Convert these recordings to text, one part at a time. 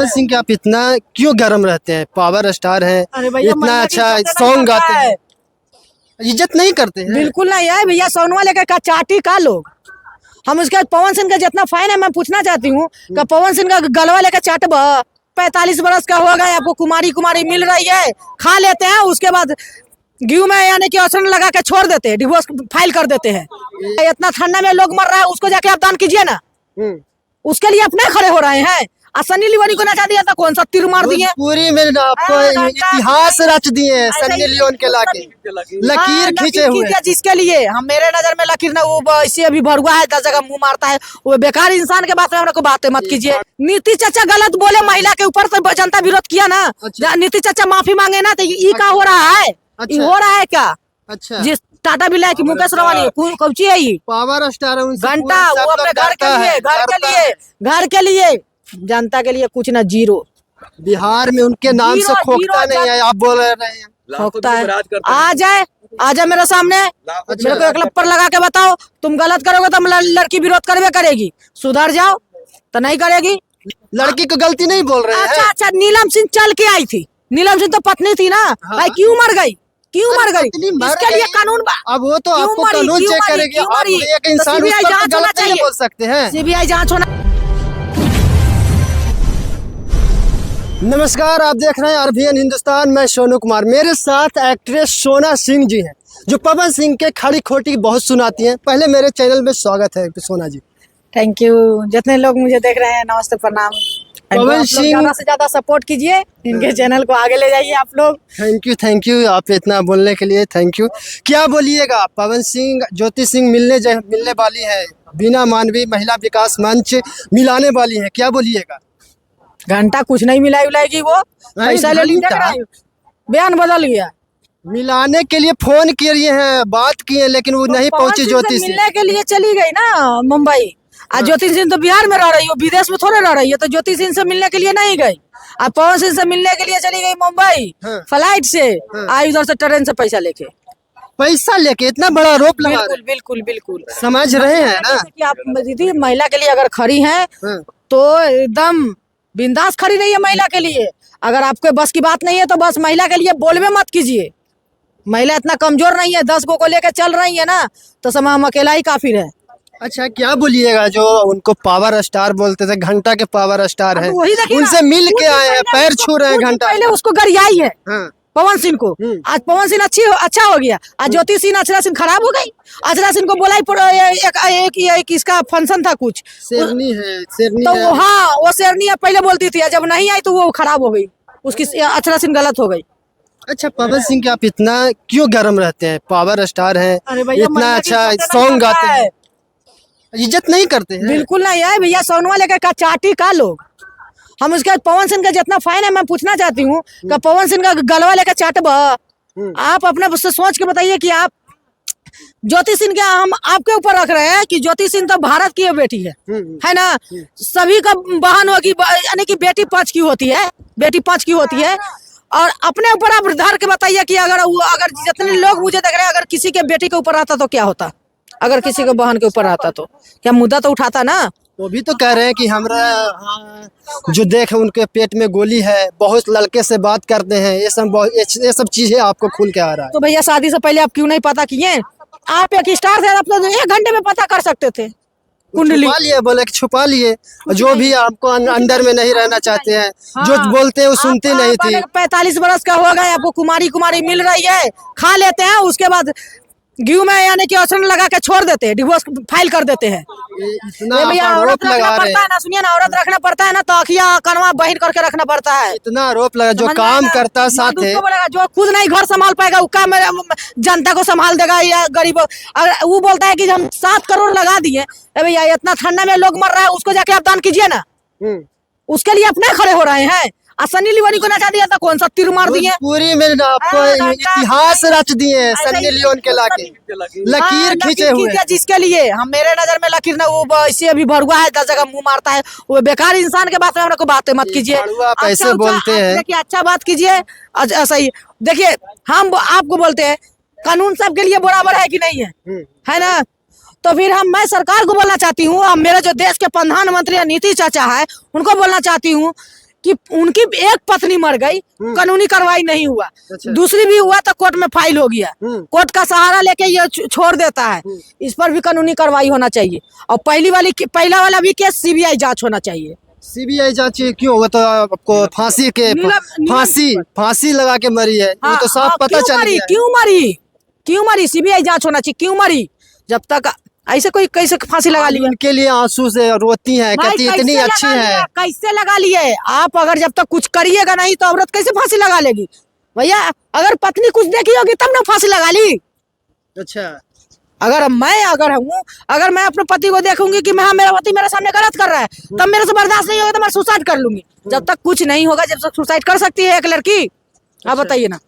पवन सिंह के आप इतना क्यों गर्म रहते हैं? पावर स्टार है, इतना अच्छा सॉन्ग गाते हैं, इज्जत नहीं करते हैं? बिल्कुल नहीं है भैया। सोनवा लेकर का चाटी का लोग हम उसके पवन सिंह का जितना फाइन है मैं पूछना चाहती हूँ कि पवन सिंह का गलवा लेकर चाट 45 बरस का हो गया, आपको कुमारी कुमारी मिल रही है, खा लेते हैं, उसके बाद घी में यानी कि औषध लगा के छोड़ देते हैं, डिवोर्स फाइल कर देते हैं। इतना ठंडा में लोग मर रहा है, उसको जाके आप दान कीजिए ना। उसके लिए अपने खड़े हो रहे हैं। सन्नी लियोनी को नचा दिया था, कौन सा तीर मार दिए पूरी में आपको इतिहास रच दिए सन्नी लियोन के लाके लकीर खींचे हुए। जिसके लिए हम मेरे नजर में लकीर ना, वो इससे अभी भरुआ है, 10 जगह मुंह मारता है, वो बेकार इंसान के बात में को बातें मत कीजिए। नीतीश चाचा गलत बोले, महिला के ऊपर तो जनता विरोध किया ना। नीतीश चाचा माफी मांगे ना, तो ये क्या हो रहा है? हो रहा है क्या? अच्छा, जिस टाटा बिरला की मुकेश अंबानी कौची है ये पावर स्टार है, घंटा वो अपने घर के लिए, घर के लिए, जनता के लिए कुछ ना, जीरो। बिहार में उनके नाम से खोखता नहीं है, आप बोल रहे हैं खोखता है। आ जाए मेरे सामने, मेरे को एक लप्पर लगा के बताओ, तुम गलत करोगे तो लड़की विरोध करवे करेगी, सुधर जाओ तो नहीं करेगी। लड़की को गलती नहीं बोल रहे हैं। अच्छा, नीलम सिंह चल के आई थी, नीलम सिंह तो पत्नी थी ना भाई, क्यों मर गई? इसके लिए कानून अब वो तो आपको कानून चेक करेगी, आप एक इंसान उस पर गलत नहीं बोल सकते हैं। सीबीआई जांच होना। नमस्कार, आप देख रहे हैं आरबीएन हिंदुस्तान, मैं सोनू कुमार। मेरे साथ एक्ट्रेस सोना सिंह जी हैं, जो पवन सिंह के खड़ी खोटी बहुत सुनाती हैं। पहले मेरे चैनल में स्वागत है सोना जी। Thank you. जितने लोग मुझे देख रहे हैं, नमस्ते, प्रणाम। पवन सिंह ज्यादा से ज्यादा सपोर्ट कीजिए, इनके चैनल को आगे ले जाइए आप लोग। थैंक यू आप इतना बोलने के लिए, थैंक यू। क्या बोलिएगा, पवन सिंह ज्योति सिंह मिलने वाली है, बीना मानवी महिला विकास मंच मिलाने वाली है, क्या बोलिएगा? घंटा कुछ नहीं मिलाएगी, वो पैसा ले लीजिए, बयान बदल गया। मिलाने के लिए फोन किए हैं, बात किए, लेकिन वो नहीं पहुंची ज्योति सिंह। मिलने के लिए चली गई ना मुंबई। आज ज्योति सिंह तो बिहार में रह रही है, विदेश में थोड़े रह रही है, तो ज्योति सिंह से मिलने के लिए नहीं गई। अब पवन सिंह से मिलने के लिए चली गई मुंबई, फ्लाइट से आई, उधर से ट्रेन से पैसा लेके इतना बड़ा आरोप लगा। बिल्कुल समझ रहे हैं ना कि आप दीदी महिला के लिए अगर खड़ी हैं तो एकदम बिंदास खड़ी रही है महिला के लिए। अगर आपके बस की बात नहीं है तो बस महिला के लिए बोलवे मत कीजिए। महिला इतना कमजोर नहीं है, 10 को लेकर चल रही है ना, तो समय हम अकेला ही काफी है। अच्छा, क्या बोलिएगा जो उनको पावर स्टार बोलते थे, घंटा के पावर स्टार है, उनसे मिल के आए हैं, पैर छू रहे हैं घंटा। पहले उसको गरियाई है पवन सिंह को, आज पवन सिंह अच्छा हो गया। आज ज्योति सिंह अक्षरा सिंह खराब हो गई। अक्षरा सिंह को बोला एक इसका फंक्शन था कुछ, शेरनी तो है। हाँ वो शेरनी है, पहले बोलती थी, जब नहीं आई तो वो खराब हो गई, उसकी अक्षरा सिंह गलत हो गई। अच्छा, पवन सिंह के आप इतना क्यों गर्म रहते हैं? पावर स्टार है, इतना अच्छा सॉन्ग गाते हैं, इज्जत नहीं करते हैं? बिल्कुल नहीं है भैया। सोनवा लेकर का चाटी का लोग हम उसके पवन सिंह का जितना फाइन है मैं पूछना चाहती हूँ कि पवन सिंह का गलवा लेकर चाट आप अपने से सोच के बताइए कि आप ज्योति सिंह क्या हम आपके ऊपर रख रहे हैं कि ज्योति सिंह तो भारत की बेटी है ना, सभी का बहन होगी, यानी कि बेटी पक्ष की होती है, और अपने ऊपर आप धर के बताइए कि अगर जितने लोग मुझे देख रहे हैं, अगर किसी के बेटी के ऊपर आता तो क्या होता, अगर किसी के बहन के ऊपर आता तो क्या मुद्दा तो उठाता ना। वो भी तो कह रहे हैं कि हमरा जो देखे उनके पेट में गोली है, बहुत लड़के से बात करते हैं, ये सब चीजें आपको खुल के आ रहा है। तो भैया शादी से पहले आप क्यों नहीं पता किए? आप एक स्टार थे, आप तो 1 घंटे में पता कर सकते थे। कुंडली छुपा लिए, बोले छुपा लिए, जो भी आपको अंडर में नहीं रहना चाहते हैं, जो बोलते हैं वो सुनते नहीं थी। 45 बरस का हो गया, आपको कुमारी कुमारी मिल रही है, खा लेते हैं, उसके बाद घी में यानी कि औषध लगा के छोड़ देते हैं, डिवोर्स फाइल कर देते हैं। भैया औरत रखना पड़ता है ना, सुनिए ना, औरत रखना पड़ता है ना, तो अखिया कनवा बहिर करके रखना पड़ता है। इतना आरोप लगा, जो काम करता साथ है, जो खुद नहीं घर संभाल पाएगा वो क्या जनता को संभाल देगा या गरीब? अगर वो बोलता है कि हम 7 करोड़ लगा दिए, भैया इतना ठंडा में लोग मर रहा है, उसको जाके आप दान कीजिए ना। उसके लिए अपने खड़े हो रहे हैं। सन्नी लियोनी को नचा दिया था, कौन सा तीर मार दिए? पूरी में आपको इतिहास रच दिए सन्नी लियोन के लाके लकीर खींचे हुए। जिसके लिए हम मेरे नजर में लकीर ना, वो इससे अभी भरुआ है, 10 जगह मुंह मारता है, वो बेकार इंसान के बात में को बातें मत कीजिए। ऐसे बोलते हैं कि अच्छा बात कीजिए। सही देखिए, हम आपको बोलते हैं कानून सबके लिए बराबर है कि नहीं है ना? तो फिर मैं सरकार को बोलना चाहती हूँ, मेरे जो देश के प्रधानमंत्री नीतीश चाचा है, उनको बोलना चाहती हूँ कि उनकी एक पत्नी मर गई, कानूनी कार्रवाई नहीं हुआ, अच्छा। दूसरी भी हुआ तो कोर्ट में फाइल हो गया, कोर्ट का सहारा लेके ये छोड़ देता है। इस पर भी कानूनी कार्रवाई होना चाहिए। और पहला वाला भी केस सीबीआई जांच होना चाहिए। सीबीआई जांच क्यों? वो तो आपको फांसी के फांसी लगा के मरी है, वो तो साफ पता चल गया है। क्यों मरी सीबीआई जांच होना चाहिए। क्यों मरी? जब तक ऐसे कोई कैसे फांसी लगा लिया? उनके लिए आंसू से रोती हैं, कहती है इतनी अच्छी है। कैसे लगा लिए आप? अगर जब तक कुछ करिएगा नहीं तो औरत कैसे फांसी लगा लेगी भैया? अगर पत्नी कुछ देखी होगी तब ना फांसी लगा ली। अच्छा, अगर मैं अपने पति को देखूंगी कि मैं मेरा पति मेरे सामने गलत कर रहा है, तब मेरे से बर्दाश्त नहीं होगा तो मैं सुसाइड कर लूंगी। जब तक कुछ नहीं होगा, जब तक सुसाइड कर सकती है एक लड़की। आप बताइए ना।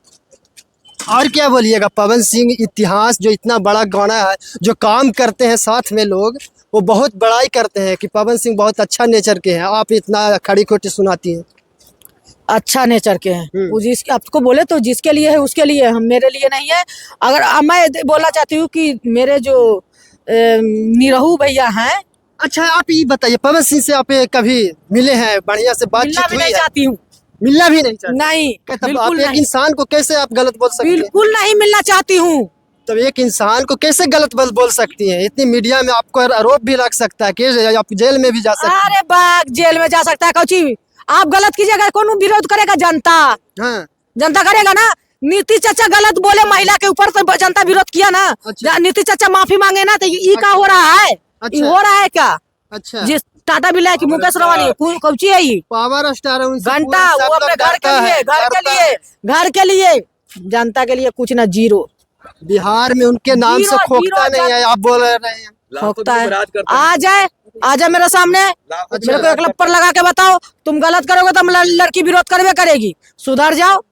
और क्या बोलिएगा? पवन सिंह इतिहास जो इतना बड़ा गाना है, जो काम करते हैं साथ में लोग, वो बहुत बड़ाई करते हैं कि पवन सिंह बहुत अच्छा नेचर के हैं। आप इतना खड़ी खोटी सुनाती हैं। अच्छा नेचर के हैं वो, जिस आपको बोले तो जिसके लिए है उसके लिए, हम मेरे लिए नहीं है। अगर मैं बोलना चाहती हूँ कि मेरे जो निरहू भैया हैं। अच्छा, आप ये बताइए, पवन सिंह से आप कभी मिले हैं? बढ़िया से बातचीत हुई है? नहीं चाहती हूँ। मिलना भी नहीं चाहती? नहीं, तब आप एक इंसान को कैसे आप गलत बोल सकती हैं? बिल्कुल नहीं मिलना चाहती हूँ। तब एक इंसान को कैसे गलत बोल सकती हैं? इतनी मीडिया में आपको आरोप भी लग सकता है कि आप जेल में भी जा सकते हैं। अरे बाग जेल में जा सकता है कौची? आप गलत कीजिएगा, कौन विरोध करेगा? जनता। हाँ। जनता करेगा ना। नीतीश चाचा गलत बोले महिला के ऊपर तो जनता विरोध किया ना। अच्छा। नीतीश चाचा माफी मांगे ना तो ये क्या हो रहा है? अच्छा। ये हो रहा है क्या? अच्छा, जिस टाटा बिरला की मुकेश अंबानी कौची है ये? पावर स्टार है, उनसे घंटा पूरा सब वो अपने लोग घर के डरता लिए, है, घर के लिए, जनता के लिए कुछ ना, जीरो। बिहार में उनके नाम से खोखता नहीं है, आप बोल रहे हैं। खोखता है। आ जाए मेरे सामने, मेरे को एक लप्पर लगा के बताओ, तुम गलत करोगे तो लड़की विरोध करवे करेगी। सुधर जाओ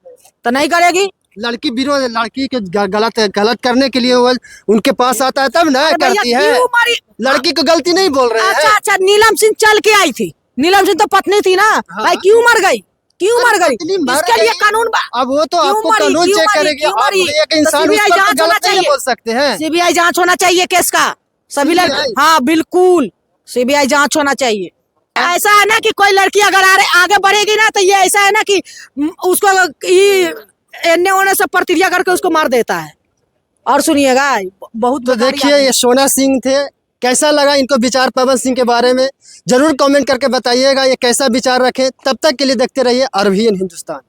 तो नहीं करेगी। लड़की विरोध, लड़की के गलत करने के लिए वो उनके पास आता है तब ना करती है। लड़की को गलती नहीं बोल रहे हैं। अच्छा, नीलम सिंह चल के आई थी। नीलम सिंह तो पत्नी थी ना। भाई क्यों मर गई? इसके लिए कानून। अब वो तो आपको कानून चेक करेगी। आप एक इंसान उस पर गलत नहीं बोल सकते हैं। सीबीआई जांच होना चाहिए केस का। सभी लड़के, हाँ बिल्कुल सीबीआई जांच होना चाहिए। ऐसा है ना कि कोई लड़की अगर आगे बढ़ेगी ना तो ये ऐसा है ना कि उसको एने ओने से प्रतिक्रिया करके उसको मार देता है। और सुनिएगा, बहुत तो देखिए, ये सोना सिंह थे। कैसा लगा इनको विचार पवन सिंह के बारे में? जरूर कमेंट करके बताइएगा ये कैसा विचार रखें। तब तक के लिए देखते रहिए RVN हिंदुस्तान।